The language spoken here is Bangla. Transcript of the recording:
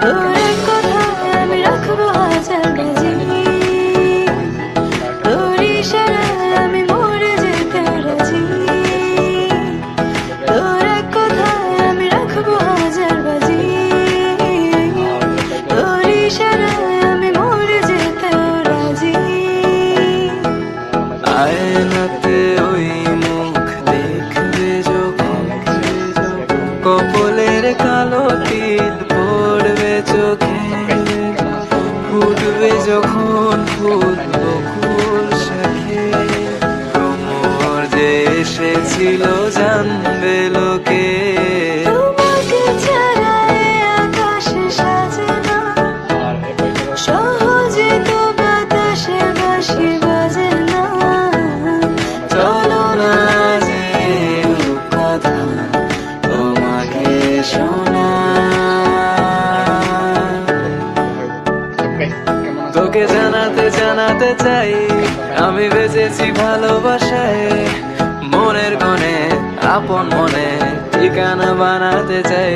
তোর এক কথায় আমি রাখবো হাজার বাজি, তোর ইশারায় আমি মরে যেতে রাজি। তোর এক কথায় আমি রাখবো হাজার বাজি, তোর ইশারায় আমি মরে যেতে রাজি। আয়নাতে ওই মুখ দেখবে যখন, কপলের কালো তিল পড়বে চোখে, ফুটবে যখন ফুল বকুল শাখে, ভ্রমর যে এসেছিল জানবে লোকে। তোমাকে ছাড়া এ আকাশে সাজে না, সহজে তো বাতাসে বাঁশি বাজে না। চলো না যে কথা তোমাকে শোনা, তোকে জানাতে জানাতে চাই আমি বেঁচেছি ভালোবাসায়, মনের কোণে আপন মনে ঠিকানা বানাতে চাই।